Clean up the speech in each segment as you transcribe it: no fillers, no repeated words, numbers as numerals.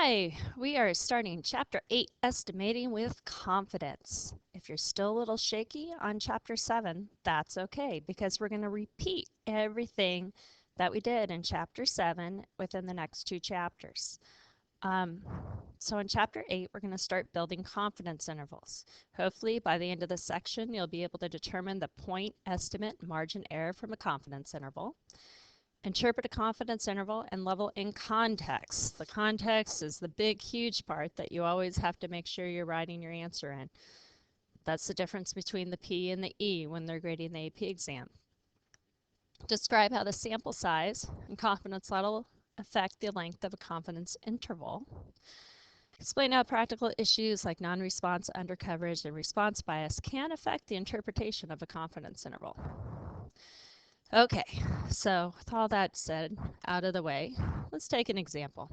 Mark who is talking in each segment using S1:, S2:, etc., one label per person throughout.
S1: Hi, we are starting Chapter 8, Estimating with Confidence. If you're still a little shaky on Chapter 7, that's okay because we're going to repeat everything that we did in Chapter 7 within the next two chapters. So in Chapter 8, we're going to start building confidence intervals. Hopefully, by the end of the section, you'll be able to determine the point estimate margin error from a confidence interval. Interpret a confidence interval and level in context. The context is the big, huge part that you always have to make sure you're writing your answer in. That's the difference between the P and the E when they're grading the AP exam. Describe how the sample size and confidence level affect the length of a confidence interval. Explain how practical issues like non-response, undercoverage, and response bias can affect the interpretation of a confidence interval. Okay, so with all that said out of the way, let's take an example.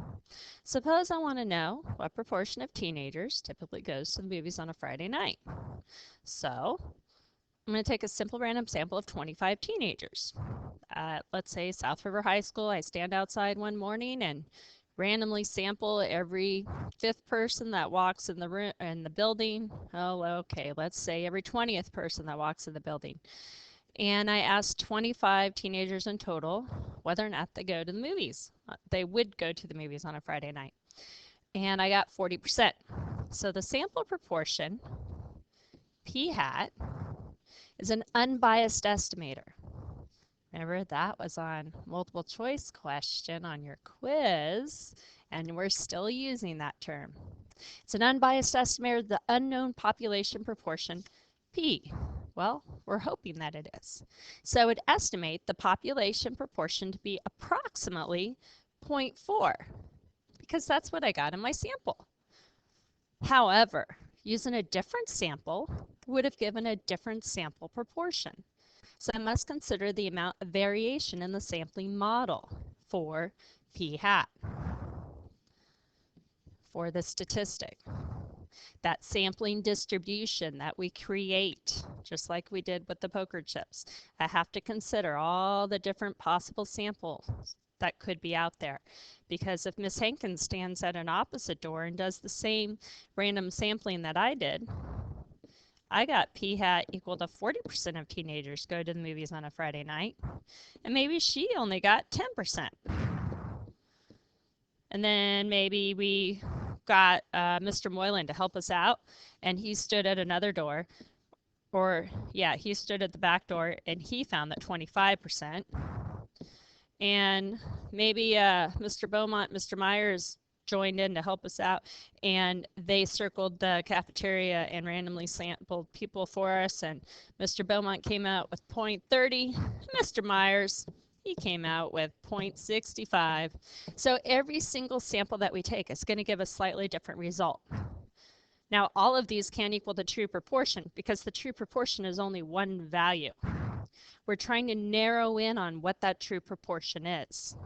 S1: Suppose I want to know what proportion of teenagers typically goes to the movies on a Friday night. So I'm going to take a simple random sample of 25 teenagers. At, let's say, South River High School, I stand outside one morning and randomly sample every fifth person that walks in the room in the building. Oh, okay, let's say every 20th person that walks in the building. And I asked 25 teenagers in total whether or not they go to the movies. They would go to the movies on a Friday night. And I got 40%. So the sample proportion, P hat, is an unbiased estimator. Remember, that was on multiple choice question on your quiz, and we're still using that term. It's an unbiased estimator of the unknown population proportion, P. Well, we're hoping that it is. So I would estimate the population proportion to be approximately 0.4 because that's what I got in my sample. However, using a different sample would have given a different sample proportion. So I must consider the amount of variation in the sampling model for P hat, for the statistic. That sampling distribution that we create, just like we did with the poker chips. I have to consider all the different possible samples that could be out there. Because if Miss Hankins stands at an opposite door and does the same random sampling that I did, I got P hat equal to 40% of teenagers go to the movies on a Friday night. And maybe she only got 10%. And then maybe we got Mr. Moylan to help us out, and he stood at another door, or yeah, he stood at the back door, and he found that 25%. And maybe Mr. Beaumont, Mr. Myers joined in to help us out, and they circled the cafeteria and randomly sampled people for us, and Mr. Beaumont came out with 0.30, Mr. Myers, he came out with 0.65. So every single sample that we take is going to give a slightly different result. Now, all of these can't equal the true proportion because the true proportion is only one value. We're trying to narrow in on what that true proportion is.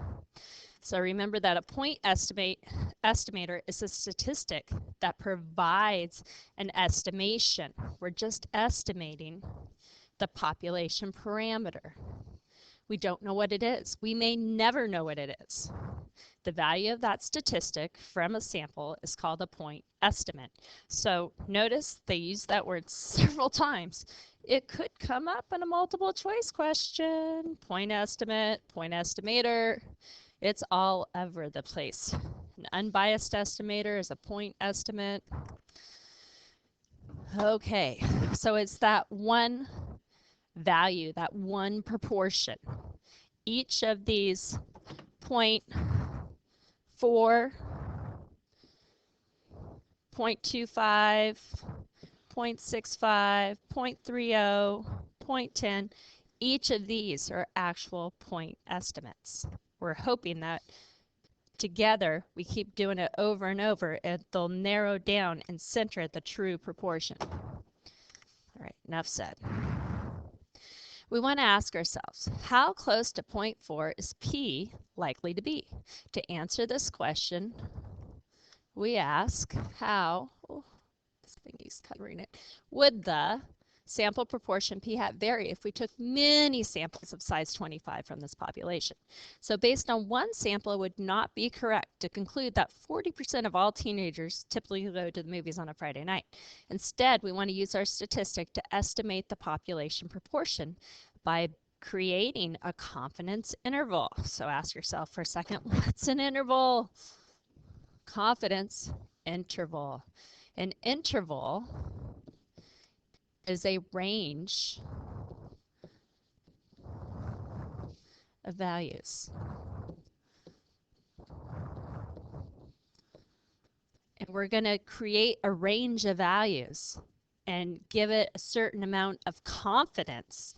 S1: So remember that a point estimator is a statistic that provides an estimation. We're just estimating the population parameter. We don't know what it is. We may never know what it is. The value of that statistic from a sample is called a point estimate. So notice they use that word several times. It could come up in a multiple choice question. Point estimate, point estimator. It's all over the place. An unbiased estimator is a point estimate. Okay, so it's that one value, that one proportion. Each of these 0.4, 0.25, 0.65, 0.30, 0.10, each of these are actual point estimates. We're hoping that together we keep doing it over and over and they'll narrow down and center the true proportion. All right, enough said. We want to ask ourselves, how close to 0.4 is P likely to be? To answer this question, we ask how, oh, this thingy's covering it, would the sample proportion p-hat vary if we took many samples of size 25 from this population. So based on one sample, it would not be correct to conclude that 40% of all teenagers typically go to the movies on a Friday night. Instead, we want to use our statistic to estimate the population proportion by creating a confidence interval. So ask yourself for a second, what's an interval? Confidence interval. An interval is a range of values. And we're going to create a range of values and give it a certain amount of confidence.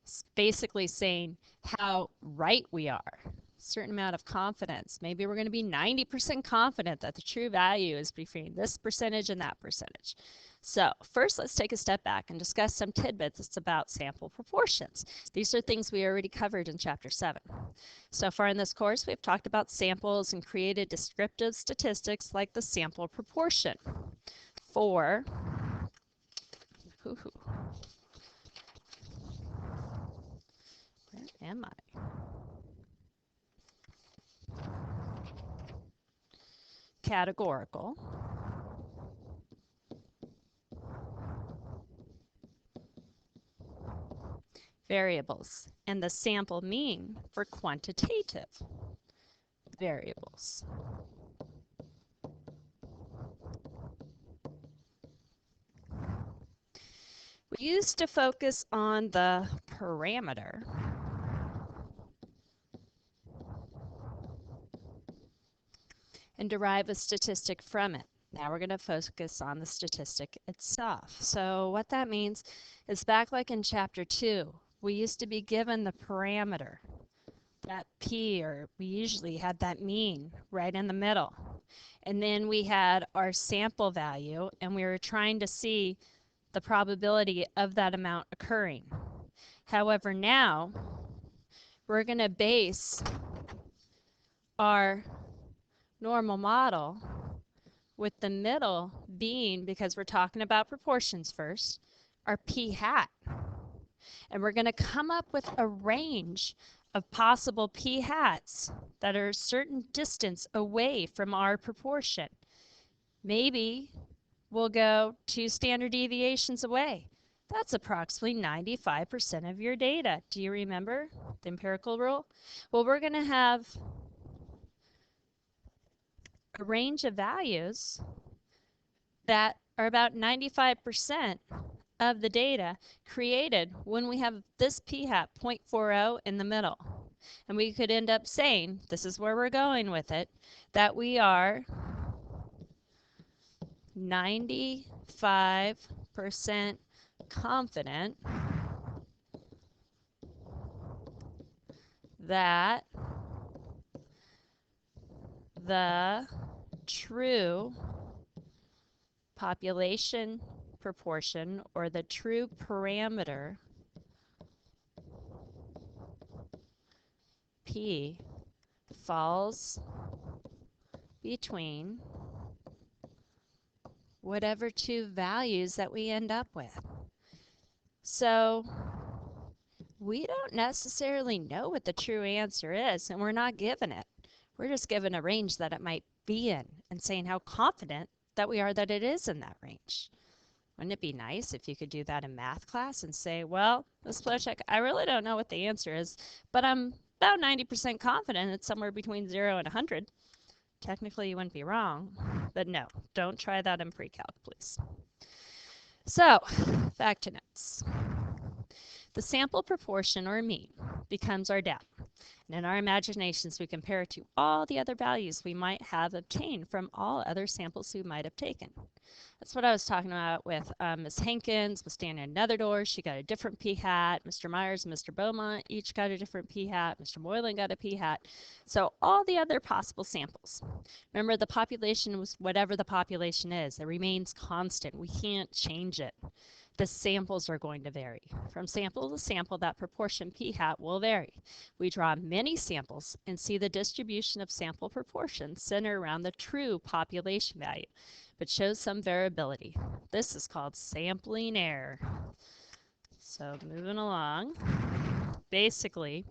S1: It's basically saying how right we are. Certain amount of confidence. Maybe we're going to be 90% confident that the true value is between this percentage and that percentage. So first, let's take a step back and discuss some tidbits about sample proportions. These are things we already covered in Chapter 7. So far in this course, we've talked about samples and created descriptive statistics like the sample proportion for where am I? Categorical variables and the sample mean for quantitative variables. We used to focus on the parameter and derive a statistic from it. Now we're going to focus on the statistic itself. So what that means is back like in Chapter 2, we used to be given the parameter, that P, or we usually had that mean right in the middle. And then we had our sample value, and we were trying to see the probability of that amount occurring. However, now we're going to base our normal model with the middle being, because we're talking about proportions first, our p-hat. And we're going to come up with a range of possible p-hats that are a certain distance away from our proportion. Maybe we'll go 2 standard deviations away. That's approximately 95% of your data. Do you remember the empirical rule? Well, we're going to have a range of values that are about 95% of the data created when we have this p-hat 0.40 in the middle. And we could end up saying, this is where we're going with it, that we are 95% confident that the true population proportion, or the true parameter P, falls between whatever 2 values that we end up with. So we don't necessarily know what the true answer is, and we're not given it. We're just given a range that it might be in and saying how confident that we are that it is in that range. Wouldn't it be nice if you could do that in math class and say, well, this flow check, I really don't know what the answer is, but I'm about 90% confident it's somewhere between 0 and 100. Technically, you wouldn't be wrong, but no, don't try that in pre-calc, please. So, back to notes. The sample proportion, or mean, becomes our data. And in our imaginations, we compare it to all the other values we might have obtained from all other samples we might have taken. That's what I was talking about with Ms. Hankins was standing at another door. She got a different p-hat. Mr. Myers and Mr. Beaumont each got a different p-hat. Mr. Moylan got a p-hat. So all the other possible samples. Remember, the population was whatever the population is. It remains constant. We can't change it. the samples are going to vary. From sample to sample, that proportion p hat will vary. We draw many samples and see the distribution of sample proportions center around the true population value, but shows some variability. This is called sampling error. So moving along, basically,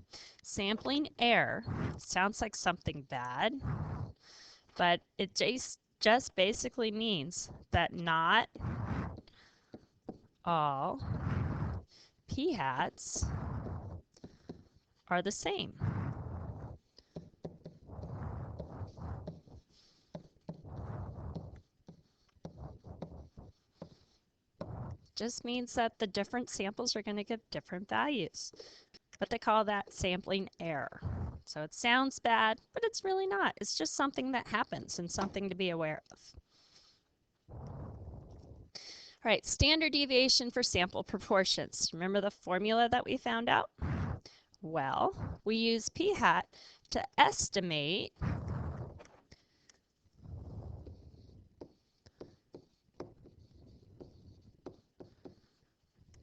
S1: sampling error sounds like something bad, but it just basically means that not all p hats are the same. Just means that the different samples are going to give different values. But they call that sampling error. So it sounds bad, but it's really not. It's just something that happens and something to be aware of. All right, standard deviation for sample proportions. Remember the formula that we found out? Well, we use p hat to estimate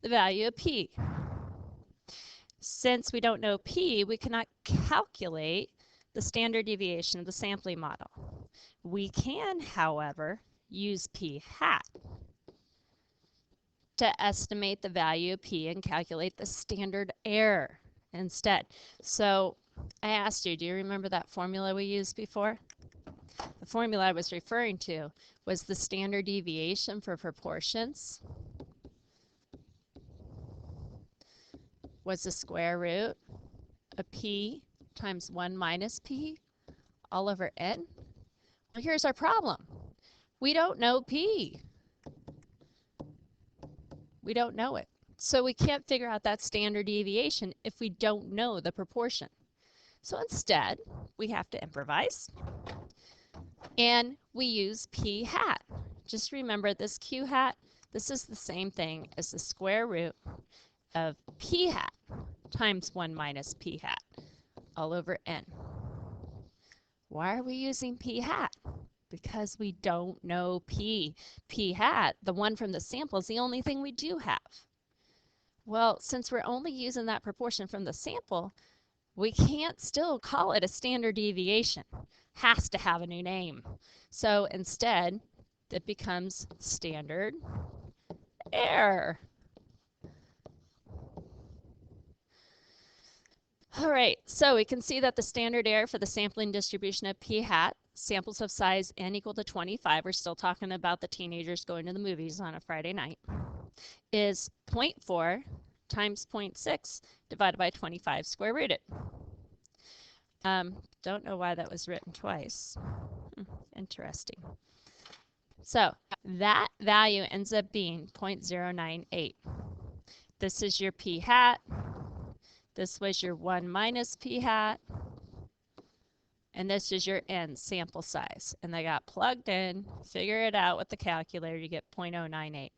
S1: the value of p. Since we don't know p, we cannot calculate the standard deviation of the sampling model. We can, however, use p hat to estimate the value of p and calculate the standard error instead. So I asked you, do you remember that formula we used before? The formula I was referring to was the standard deviation for proportions was the square root of p times 1 minus p all over n. Well, here's our problem. We don't know p. We don't know it. So we can't figure out that standard deviation if we don't know the proportion. So instead, we have to improvise. And we use p hat. Just remember this q hat, this is the same thing as the square root of p hat times 1 minus p hat all over n. Why are we using p hat? Because we don't know p. P hat, the one from the sample, is the only thing we do have. Well, since we're only using that proportion from the sample, we can't still call it a standard deviation. Has to have a new name. So instead, it becomes standard error. All right, so we can see that the standard error for the sampling distribution of p hat, samples of size n equal to 25, we're still talking about the teenagers going to the movies on a Friday night, is 0.4 times 0.6 divided by 25 square rooted. Don't know why that was written twice. Interesting. So that value ends up being 0.098. This is your p hat. This was your 1 minus p hat. And this is your n sample size. And they got plugged in, figure it out with the calculator, you get 0.098.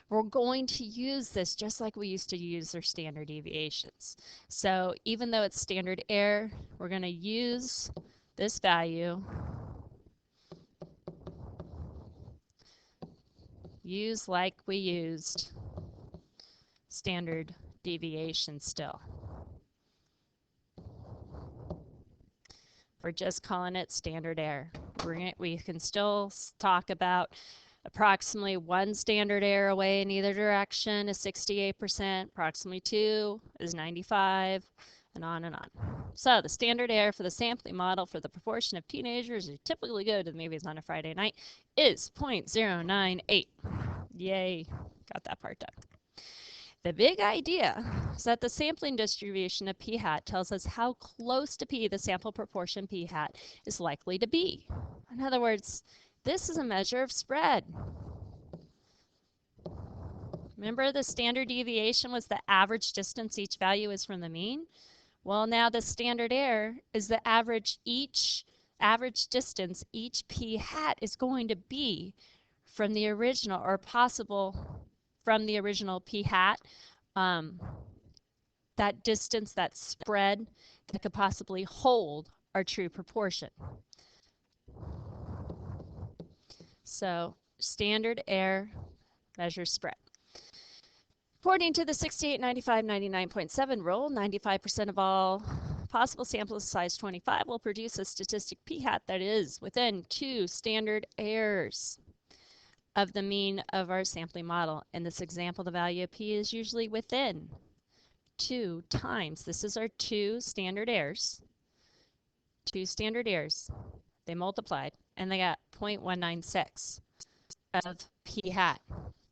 S1: We're going to use this just like we used to use our standard deviations. So even though it's standard error, we're going to use this value, use like we used standard deviation still. We're just calling it standard error. We can still talk about approximately 1 standard error away in either direction is 68%, approximately 2 is 95, and on and on. So the standard error for the sampling model for the proportion of teenagers who typically go to the movies on a Friday night is 0.098. Yay, got that part done. The big idea is that the sampling distribution of p hat tells us how close to p the sample proportion p hat is likely to be. In other words, this is a measure of spread. Remember the standard deviation was the average distance each value is from the mean? Well, now the standard error is the average distance each p hat is going to be from the original, or possible from the original p hat, that distance, that spread that could possibly hold our true proportion. So standard error measures spread. According to the 68, 95, 99.7 rule, 95% of all possible samples size 25 will produce a statistic p-hat that is within 2 standard errors of the mean of our sampling model. In this example, the value of p is usually within 2 times. This is our 2 standard errors. 2 standard errors. They multiplied, and they got 0.196 of p-hat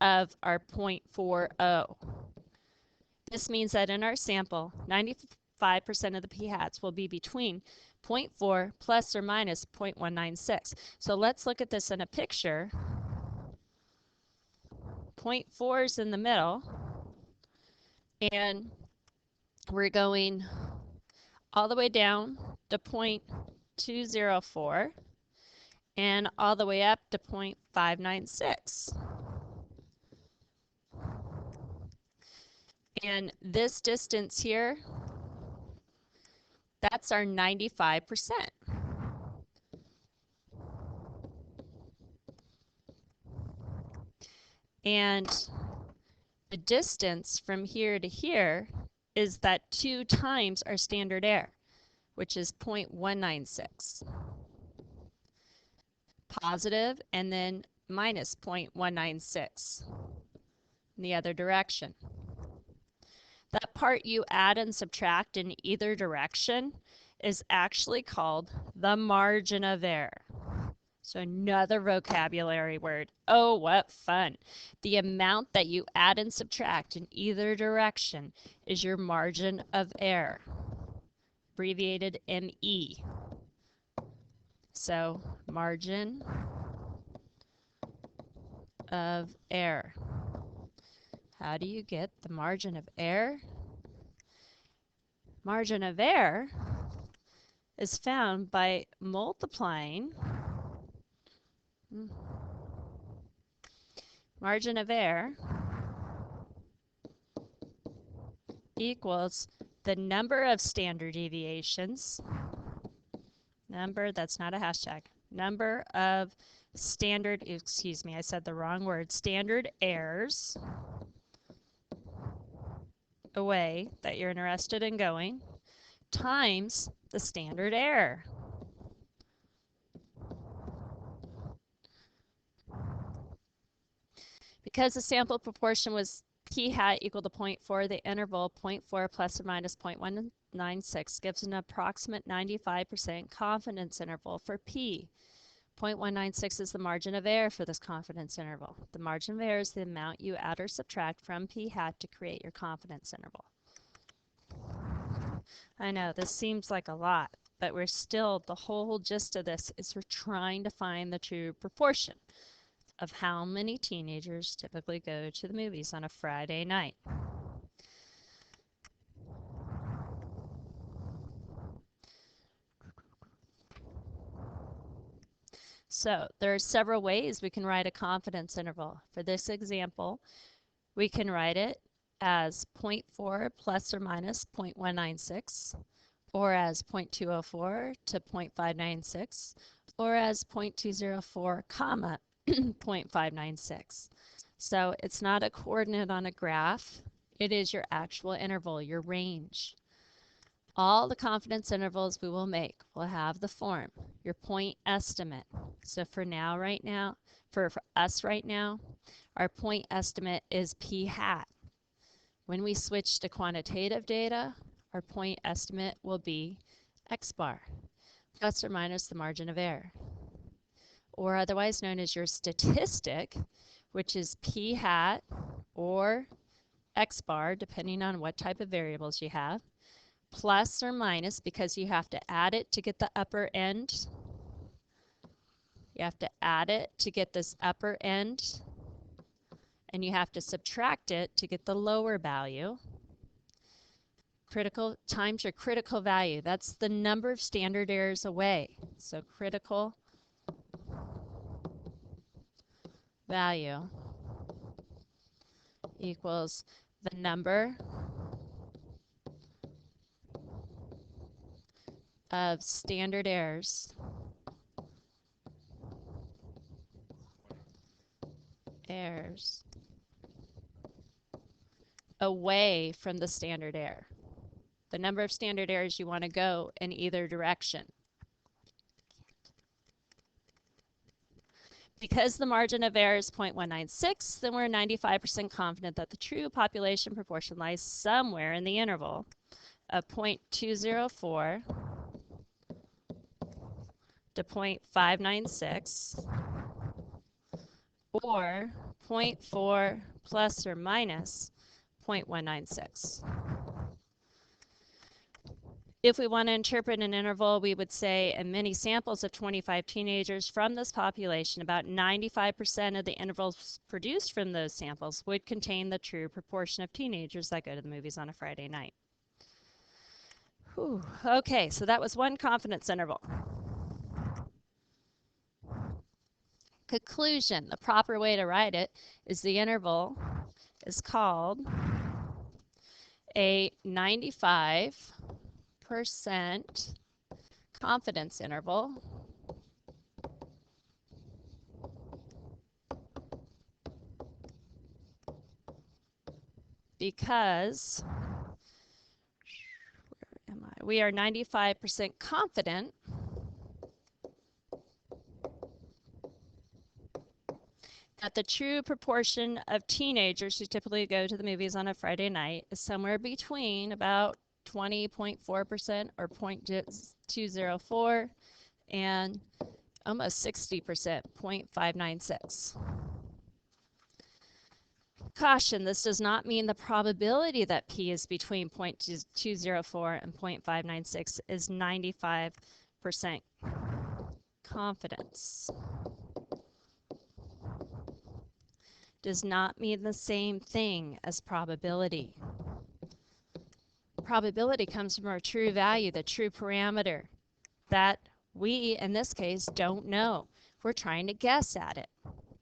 S1: of our 0.40. This means that in our sample, 95% of the p-hats will be between 0.4 plus or minus 0.196. So let's look at this in a picture. 0.4 is in the middle, and we're going all the way down to 0.204 and all the way up to 0.596. And this distance here, that's our 95%. And the distance from here to here is that 2 times our standard error, which is 0.196. Positive and then minus 0.196 in the other direction. That part you add and subtract in either direction is actually called the margin of error. So another vocabulary word. Oh, what fun. The amount that you add and subtract in either direction is your margin of error, abbreviated ME. So margin of error. How do you get the margin of error? Margin of error is found by multiplying margin of error equals the number of standard deviations, that's not a hashtag, number of standard, excuse me, I said the wrong word, standard errors away that you're interested in going times the standard error. Because the sample proportion was p-hat equal to 0.4, the interval 0.4 plus or minus 0.196 gives an approximate 95% confidence interval for p. 0.196 is the margin of error for this confidence interval. The margin of error is the amount you add or subtract from p-hat to create your confidence interval. I know this seems like a lot, but we're still, the whole gist of this is we're trying to find the true proportion of how many teenagers typically go to the movies on a Friday night. So there are several ways we can write a confidence interval. For this example, we can write it as 0.4 plus or minus 0.196, or as 0.204 to 0.596, or as 0.204 comma 0.596. So it's not a coordinate on a graph. It is your actual interval, your range. All the confidence intervals we will make will have the form, your point estimate. So for us right now, our point estimate is p-hat. When we switch to quantitative data, our point estimate will be x-bar, plus or minus the margin of error, or otherwise known as your statistic, which is p-hat or x-bar, depending on what type of variables you have, plus or minus, because you have to add it to get the upper end. You have to add it to get this upper end, and you have to subtract it to get the lower value. Critical times your critical value. That's the number of standard errors away. So critical value equals the number of standard errors away from the standard error. The number of standard errors you want to go in either direction. Because the margin of error is 0.196, then we're 95% confident that the true population proportion lies somewhere in the interval of 0.204 to 0.596, or 0.4 plus or minus 0.196. If we want to interpret an interval, we would say in many samples of 25 teenagers from this population, about 95% of the intervals produced from those samples would contain the true proportion of teenagers that go to the movies on a Friday night. Whew. Okay, so that was one confidence interval. Conclusion, the proper way to write it is the interval is called a 95% confidence interval because we are 95% confident that the true proportion of teenagers who typically go to the movies on a Friday night is somewhere between about 20.4% or 0.204 and almost 60%, 0.596. Caution, this does not mean the probability that P is between 0.204 and 0.596 is 95% confidence. Does not mean the same thing as probability. Probability comes from our true value, the true parameter that we, in this case, don't know. We're trying to guess at it.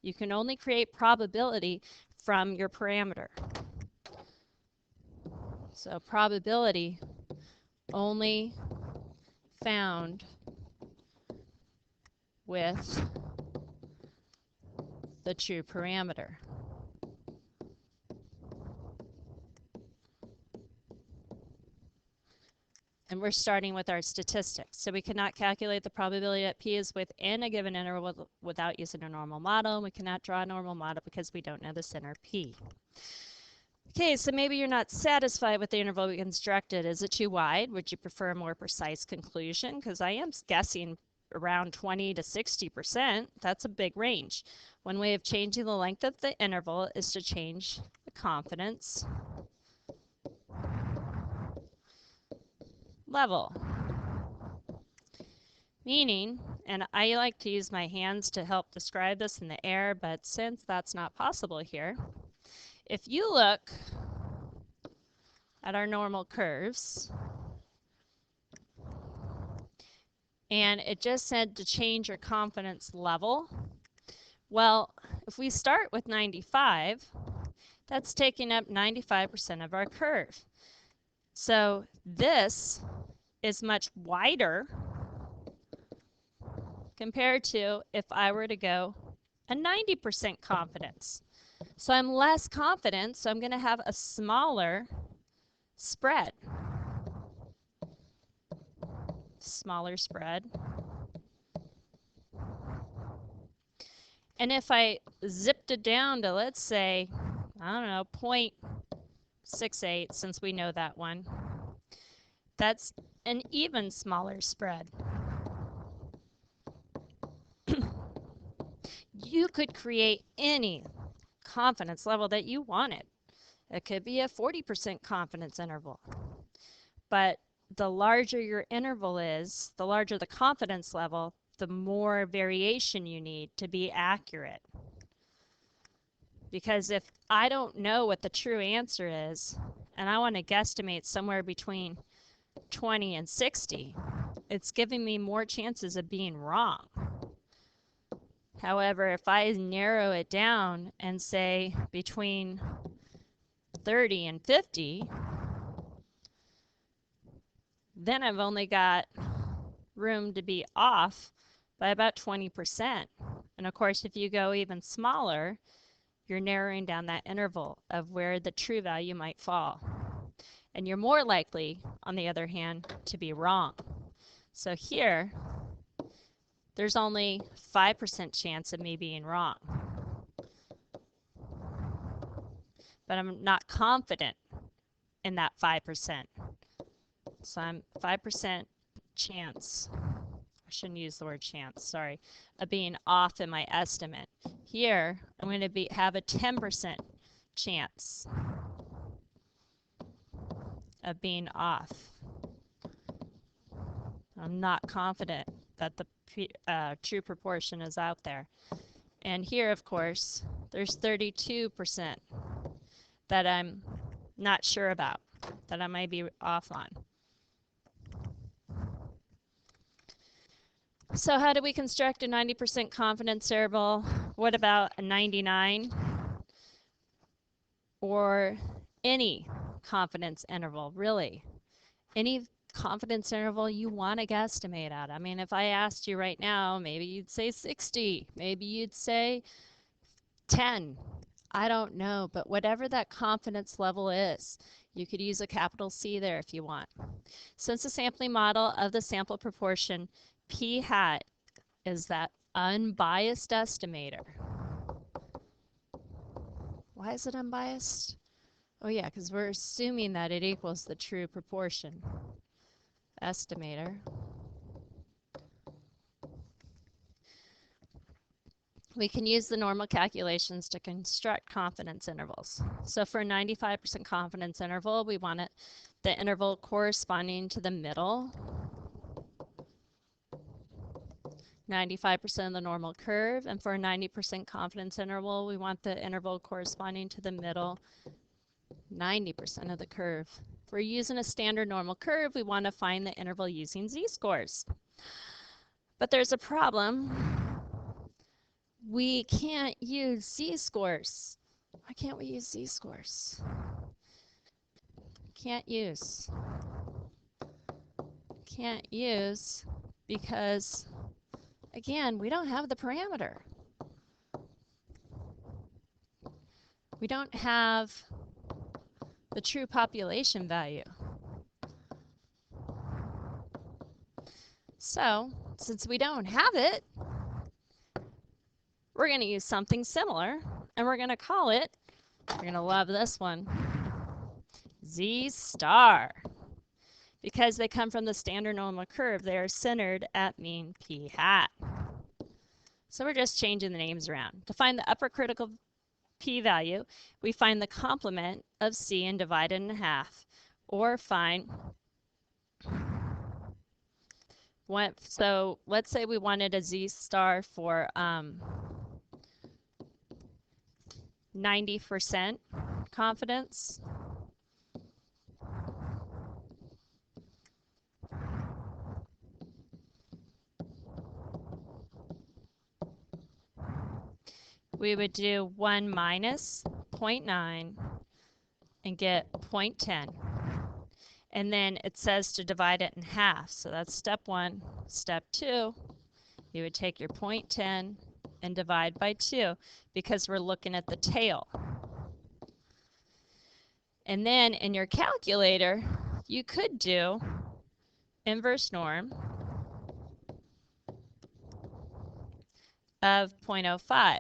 S1: You can only create probability from your parameter. So probability only found with the true parameter. And we're starting with our statistics. So we cannot calculate the probability that P is within a given interval without using a normal model. We cannot draw a normal model because we don't know the center P. Okay, so maybe you're not satisfied with the interval we constructed. Is it too wide? Would you prefer a more precise conclusion? Because I am guessing around 20 to 60%. That's a big range. One way of changing the length of the interval is to change the confidence level. Meaning, and I like to use my hands to help describe this in the air, but since that's not possible here, if you look at our normal curves, and it just said to change your confidence level, well, if we start with 95, that's taking up 95% of our curve. So this is much wider compared to if I were to go a 90% confidence. So I'm less confident, so I'm going to have a smaller spread. Smaller spread. And if I zipped it down to, let's say, I don't know, 0.68, since we know that one, that's an even smaller spread. You could create any confidence level that you wanted. It could be a 40% confidence interval. But the larger your interval is, the larger the confidence level, the more variation you need to be accurate. Because if I don't know what the true answer is, and I want to guesstimate somewhere between 20 and 60, it's giving me more chances of being wrong. However, if I narrow it down and say between 30 and 50, then I've only got room to be off by about 20%. And of course, if you go even smaller, you're narrowing down that interval of where the true value might fall. And you're more likely, on the other hand, to be wrong. So here, there's only 5% chance of me being wrong. But I'm not confident in that 5%. So I'm 5% chance, I shouldn't use the word chance, sorry, of being off in my estimate. Here, I'm going to have a 10% chance of being off. I'm not confident that the true proportion is out there. And here, of course, there's 32% that I'm not sure about, that I might be off on. So how do we construct a 90% confidence interval? What about a 99? Or any confidence interval, really? Any confidence interval you want to guesstimate at. I mean, if I asked you right now, maybe you'd say 60, maybe you'd say 10. I don't know, but whatever that confidence level is, you could use a capital C there if you want. Since the sampling model of the sample proportion, p hat is that unbiased estimator. Why is it unbiased? Oh yeah, because we're assuming that it equals the true proportion. Estimator. We can use the normal calculations to construct confidence intervals. So for a 95% confidence interval, we want the interval corresponding to the middle, 95% of the normal curve, and for a 90% confidence interval, we want the interval corresponding to the middle, 90% of the curve. If we're using a standard normal curve, we want to find the interval using z-scores. But there's a problem. We can't use z-scores. Why can't we use z-scores? Can't use because, again, we don't have the parameter. We don't have the true population value. So, since we don't have it, we're going to use something similar, and we're going to call it, you're going to love this one, z-star. Because they come from the standard normal curve, they are centered at mean p hat. So we're just changing the names around. To find the upper critical p-value, we find the complement of c and divide it in half, or find one. So let's say we wanted a z-star for 90% confidence. We would do 1 minus 0.9 and get 0.10. And then it says to divide it in half. So that's step 1. Step 2, you would take your 0.10 and divide by 2 because we're looking at the tail. And then in your calculator, you could do inverse norm of 0.05.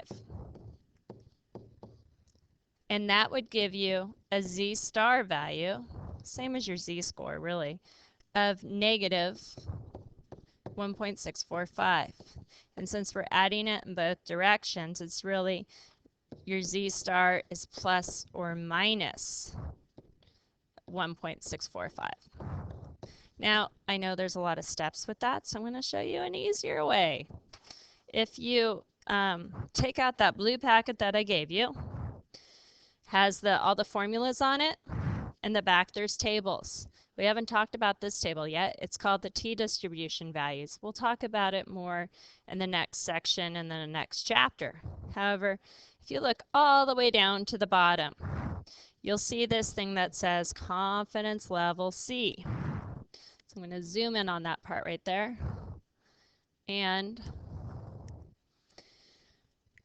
S1: And that would give you a z-star value, same as your z-score really, of negative 1.645. And since we're adding it in both directions, it's really your z-star is plus or minus 1.645. Now, I know there's a lot of steps with that, so I'm going to show you an easier way. If you take out that blue packet that I gave you, has all the formulas on it. In the back, there's tables. We haven't talked about this table yet. It's called the t-distribution values. We'll talk about it more in the next section and then the next chapter. However, if you look all the way down to the bottom, you'll see this thing that says confidence level C. So I'm going to zoom in on that part right there. And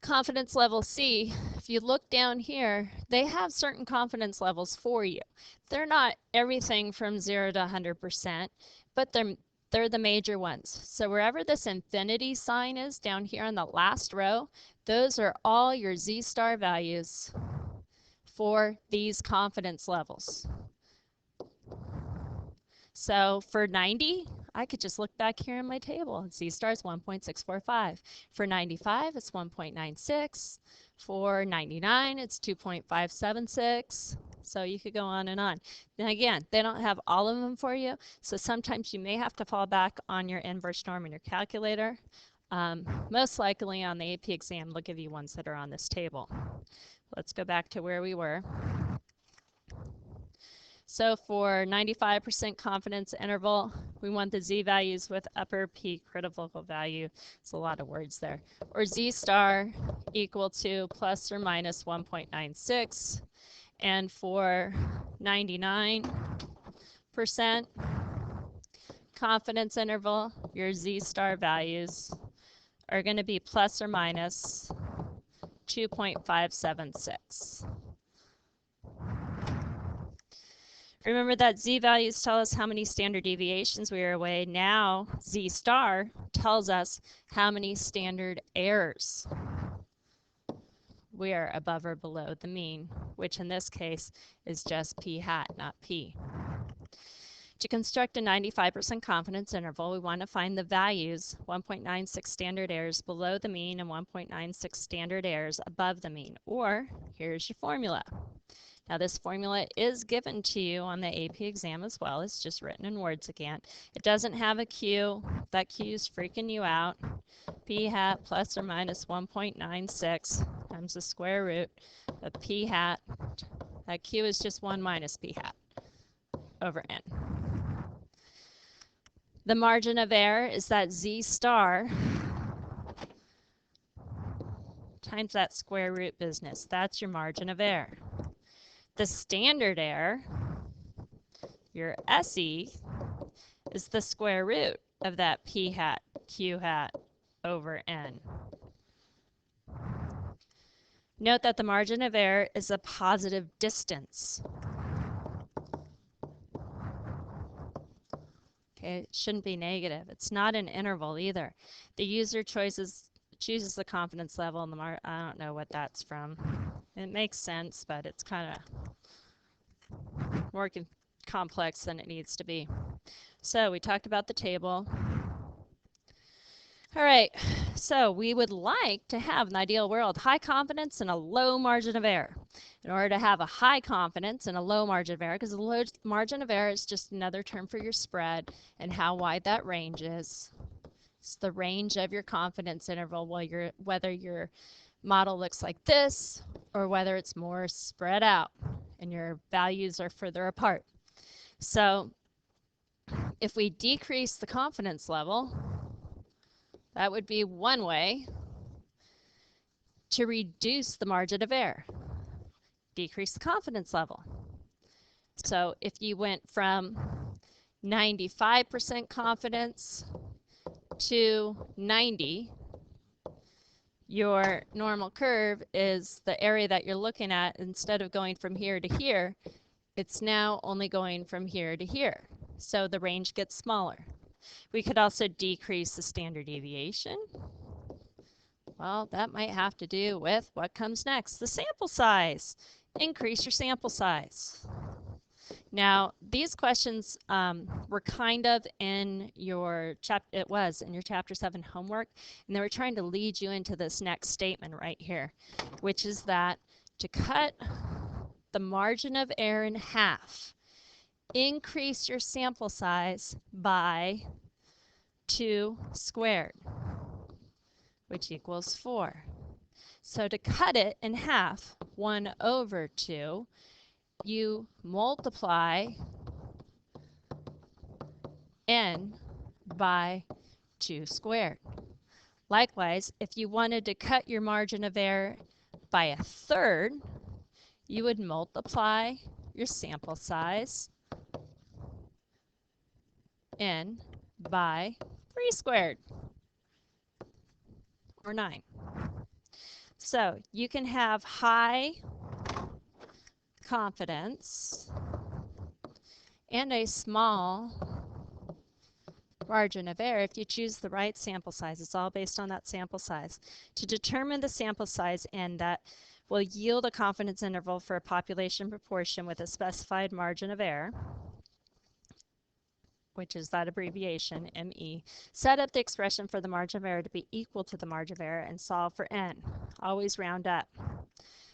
S1: confidence level C, if you look down here, they have certain confidence levels for you. They're not everything from 0 to 100%, but they're the major ones. So wherever this infinity sign is down here on the last row, those are all your Z-star values for these confidence levels. So for 90, I could just look back here in my table. Z-star is 1.645. For 95, it's 1.96. For 99, it's 2.576. So you could go on and on. Then again, they don't have all of them for you, so sometimes you may have to fall back on your inverse norm in your calculator. Most likely on the AP exam, they'll give you ones that are on this table. Let's go back to where we were. So for 95% confidence interval, we want the Z values with upper P critical value. It's a lot of words there. Or Z star equal to plus or minus 1.96. And for 99% confidence interval, your Z star values are going to be plus or minus 2.576. Remember that Z values tell us how many standard deviations we are away. Now Z star tells us how many standard errors we are above or below the mean, which in this case is just P hat, not P. To construct a 95% confidence interval, we want to find the values 1.96 standard errors below the mean and 1.96 standard errors above the mean. Or here's your formula. Now this formula is given to you on the AP exam as well. It's just written in words again. It doesn't have a Q. That Q is freaking you out. P hat plus or minus 1.96 times the square root of P hat. That Q is just 1 minus P hat over N. The margin of error is that Z star times that square root business. That's your margin of error. The standard error, your SE, is the square root of that P hat, Q hat over N. Note that the margin of error is a positive distance. Okay, it shouldn't be negative. It's not an interval either. The user chooses the confidence level and the I don't know what that's from. It makes sense, but it's kind of more complex than it needs to be. So we talked about the table. All right, so we would like to have an ideal world, high confidence and a low margin of error. In order to have a high confidence and a low margin of error, because the low margin of error is just another term for your spread and how wide that range is. It's the range of your confidence interval, whether your model looks like this or whether it's more spread out and your values are further apart. So if we decrease the confidence level, that would be one way to reduce the margin of error. Decrease the confidence level. So if you went from 95% confidence to 90, your normal curve is the area that you're looking at. Instead of going from here to here, it's now only going from here to here. So the range gets smaller. We could also decrease the standard deviation. Well, that might have to do with what comes next, the sample size. Increase your sample size. Now, these questions were kind of in your chapter 7 homework, and they were trying to lead you into this next statement right here, which is that to cut the margin of error in half, increase your sample size by 2 squared, which equals 4. So to cut it in half, 1 over 2, you multiply n by 2 squared. Likewise, if you wanted to cut your margin of error by 1/3, you would multiply your sample size n by 3 squared, or 9. So you can have high confidence and a small margin of error if you choose the right sample size. It's all based on that sample size. To determine the sample size and that will yield a confidence interval for a population proportion with a specified margin of error, which is that abbreviation, ME, set up the expression for the margin of error to be equal to the margin of error and solve for n. Always round up.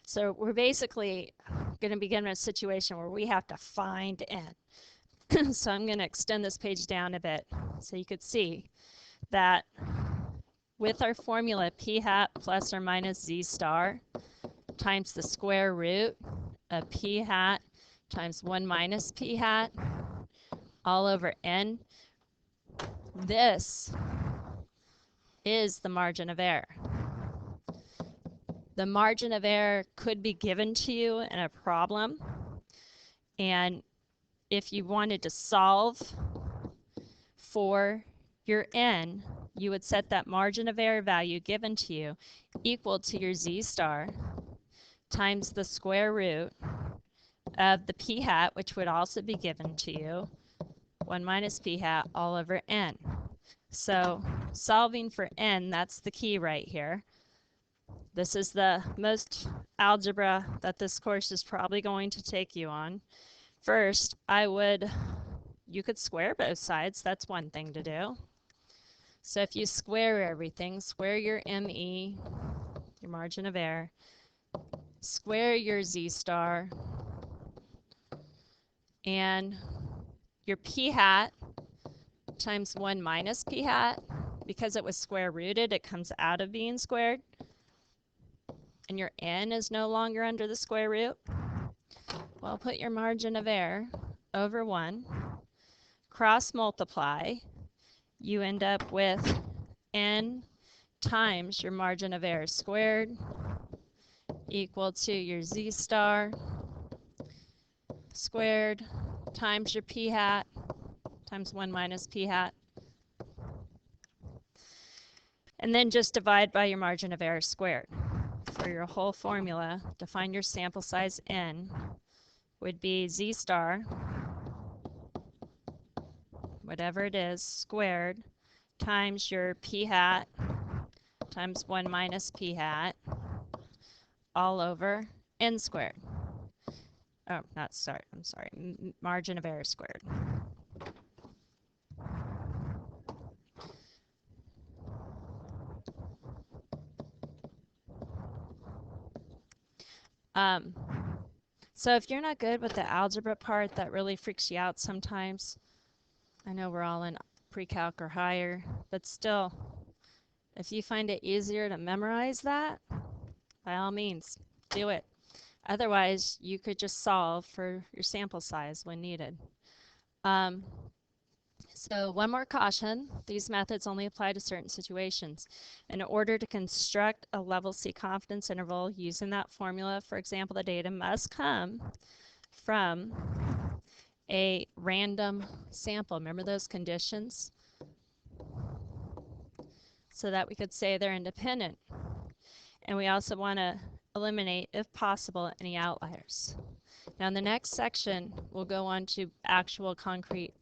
S1: So we're basically going to begin a situation where we have to find n. So I'm going to extend this page down a bit so you could see that with our formula p hat plus or minus z star times the square root of p hat times 1 minus p hat all over n, this is the margin of error. The margin of error could be given to you in a problem, and if you wanted to solve for your n, you would set that margin of error value given to you equal to your z star times the square root of the p hat, which would also be given to you, 1 minus p hat all over n. So solving for n, that's the key right here. This is the most algebra that this course is probably going to take you on. First, you could square both sides. That's one thing to do. So if you square everything, square your ME, your margin of error, square your Z star, and your P hat times 1 minus P hat, because it was square rooted, it comes out of being squared. And your N is no longer under the square root. Well, put your margin of error over 1, cross multiply, you end up with N times your margin of error squared equal to your Z star squared times your P hat times 1 minus P hat. And then just divide by your margin of error squared. For your whole formula, to find your sample size n would be Z star, whatever it is, squared times your P hat times 1 minus P hat all over n squared. Oh, I'm sorry, margin of error squared. So if you're not good with the algebra part, that really freaks you out sometimes. I know we're all in pre-calc or higher, but still, if you find it easier to memorize that, by all means, do it. Otherwise, you could just solve for your sample size when needed. So one more caution, these methods only apply to certain situations. In order to construct a level C confidence interval using that formula, for example, the data must come from a random sample. Remember those conditions? So that we could say they're independent. And we also want to eliminate, if possible, any outliers. Now in the next section, we'll go on to actual concrete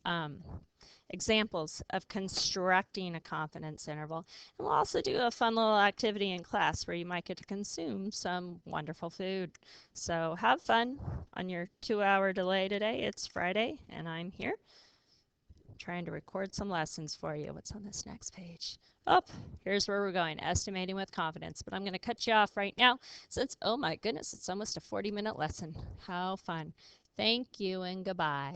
S1: examples of constructing a confidence interval. And we'll also do a fun little activity in class where you might get to consume some wonderful food. So have fun on your 2-hour delay today. It's Friday and I'm here trying to record some lessons for you. What's on this next page? Oh, here's where we're going, estimating with confidence. But I'm going to cut you off right now since, oh my goodness, it's almost a 40-minute lesson. How fun. Thank you and goodbye.